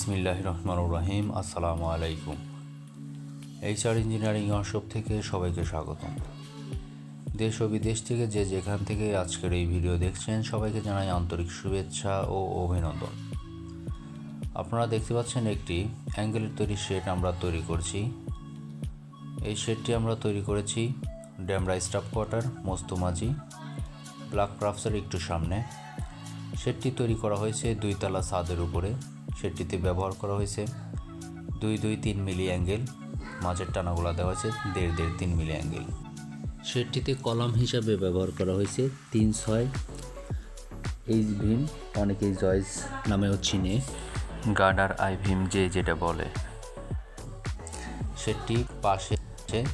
বিসমিল্লাহির রহমানির রহিম। আসসালামু আলাইকুম। HR ইঞ্জিনিয়ারিং ওয়ার্কশপ থেকে সবাইকে স্বাগতম। দেশ ও বিদেশ থেকে যে যেখান থেকে আজকের এই ভিডিও দেখছেন সবাইকে জানাই আন্তরিক শুভেচ্ছা ও অভিনন্দন। আপনারা দেখতে পাচ্ছেন একটি অ্যাঙ্গেলের তৈরি শেড আমরা তৈরি করছি। এই শেডটি আমরা তৈরি করেছি ডেমরা স্টাফ কোয়ার্টার মস্তুমাজি ব্ল্যাক ক্রাফটসের একটু সামনে। শেডটি তৈরি করা হয়েছে 2 তলা ছাদের উপরে। শেডটিতে ব্যবহার করা হয়েছে 2-2-3 মিলি অ্যাঙ্গেল, মাঝের টানাগুলা দেওয়া হয়েছে 1.5-3 মিলি অ্যাঙ্গেল। শেডটিতে কলাম হিসাবে ব্যবহার করা হয়েছে 3-6 এইচ ভীম, অনেকেই জয়েস নামেও চিনে, গার্ডার আই ভীম যে যেটা বলে। শেডটি পাশে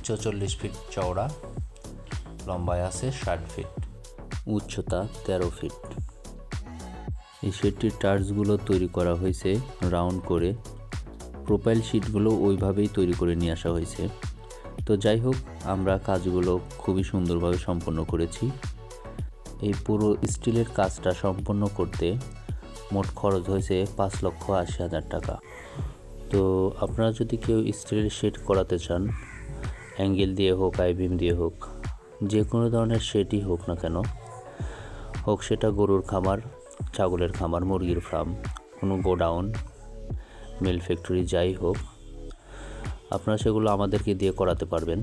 44 ফিট চওড়া, লম্বায় আছে 60 ফিট, উচ্চতা 13 ফিট। এই শেডটির টার্চগুলো তৈরি করা হয়েছে রাউন্ড করে, প্রোফাইল শিটগুলো ওইভাবেই তৈরি করে নিয়ে আসা হয়েছে। তো যাই হোক, আমরা কাজগুলো খুবই সুন্দরভাবে সম্পন্ন করেছি। এই পুরো স্টিলের কাজটা সম্পন্ন করতে মোট খরচ হয়েছে 5,80,000 টাকা। তো আপনারা যদি কেউ স্টিলের শেড করাতে চান, অ্যাঙ্গেল দিয়ে হোক আই বিম দিয়ে হোক, যে কোনো ধরনের শেডই হোক না কেন, হোক সেটা গরুর খামার, ছাগলের খামার, মুরগির ফার্ম, কোনো গোডাউন, মিল ফ্যাক্টরি যাই হোক, আপনারা সেগুলো আমাদেরকে দিয়ে করাতে পারবেন।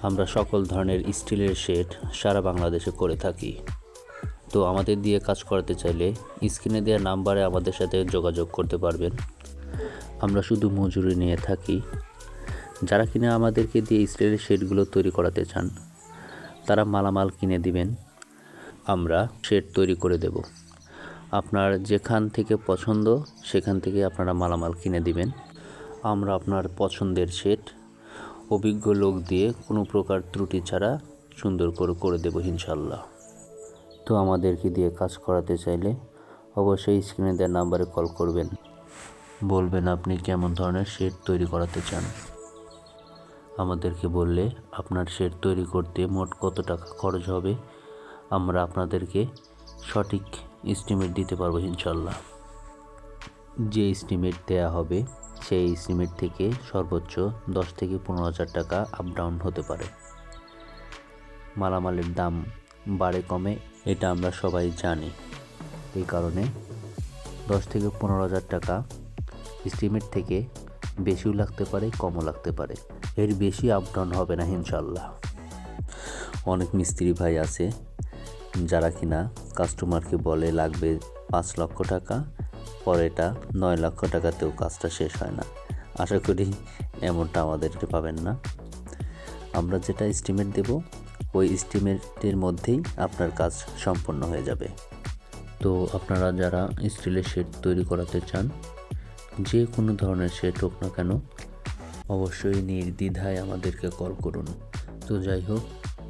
আমরা সকল ধরনের স্টিলের শেড সারা বাংলাদেশে করে থাকি। তো আমাদের দিয়ে কাজ করাতে চাইলে স্ক্রিনে দেওয়া নাম্বারে আমাদের সাথে যোগাযোগ করতে পারবেন। আমরা শুধু মজুরি নিয়ে থাকি। যারা কিনা আমাদেরকে দিয়ে স্টিলের শেডগুলো তৈরি করাতে চান, তারা মালামাল কিনে দিবেন, আমরা শেড তৈরি করে দেব। আপনার যেখান থেকে পছন্দ সেখান থেকে আপনারা মালামাল কিনে দিবেন। আমরা আপনার পছন্দের শেড অভিজ্ঞ লোক দিয়ে কোনো প্রকার ত্রুটি ছাড়া সুন্দর করে দেব ইনশাল্লাহ। তো আমাদেরকে দিয়ে কাজ করাতে চাইলে অবশ্যই স্ক্রিনে দেওয়া নাম্বারে কল করবেন, বলবেন আপনি কেমন ধরনের শেড তৈরি করাতে চান। আমাদেরকে বললে আপনার শেড তৈরি করতে মোট কত টাকা খরচ হবে আমরা আপনাদেরকে সঠিক এস্টিমেট দিতে পারবো ইনশাল্লাহ। যে এস্টিমেট দেয়া হবে সেই এস্টিমেট থেকে সর্বোচ্চ 10,000-15,000 টাকা আপ ডাউন হতে পারে। মালামালের দাম বাড়ে কমে, এটা আমরা সবাই জানি। এই কারণে 10,000-15,000 টাকা এস্টিমেট থেকে বেশিও লাগতে পারে, কমও লাগতে পারে, এর বেশি আপ ডাউন হবে না ইনশাল্লাহ। অনেক মিস্ত্রি ভাই আছে যারা কিনা কাস্টমারকে বলে লাগবে 5 লক্ষ টাকা, পরে এটা 9 লক্ষ টাকাতেও কাজটা শেষ হয় না। আশা করি এমনটা আমাদেরকে পাবেন না। আমরা যেটা এস্টিমেট দেব ওই এস্টিমেটের মধ্যেই আপনার কাজ সম্পন্ন হয়ে যাবে। তো আপনারা যারা স্টিলের শেড তৈরি করাতে চান, যে কোনো ধরনের শেড হোক না কেন, অবশ্যই নির্দ্বিধায় আমাদেরকে কল করুন। তো যাই হোক,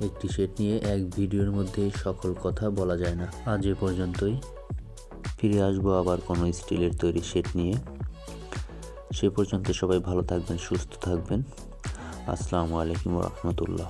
একটি শেড নিয়ে এক ভিডিওর মধ্যে সকল কথা বলা যায় না। আজ এ পর্যন্তই। ফিরে আসবো আবার কোনো স্টিলের তৈরি শেড নিয়ে। সে পর্যন্ত সবাই ভালো থাকবেন, সুস্থ থাকবেন। আসসালামু আলাইকুম ওয়া রাহমাতুল্লাহ।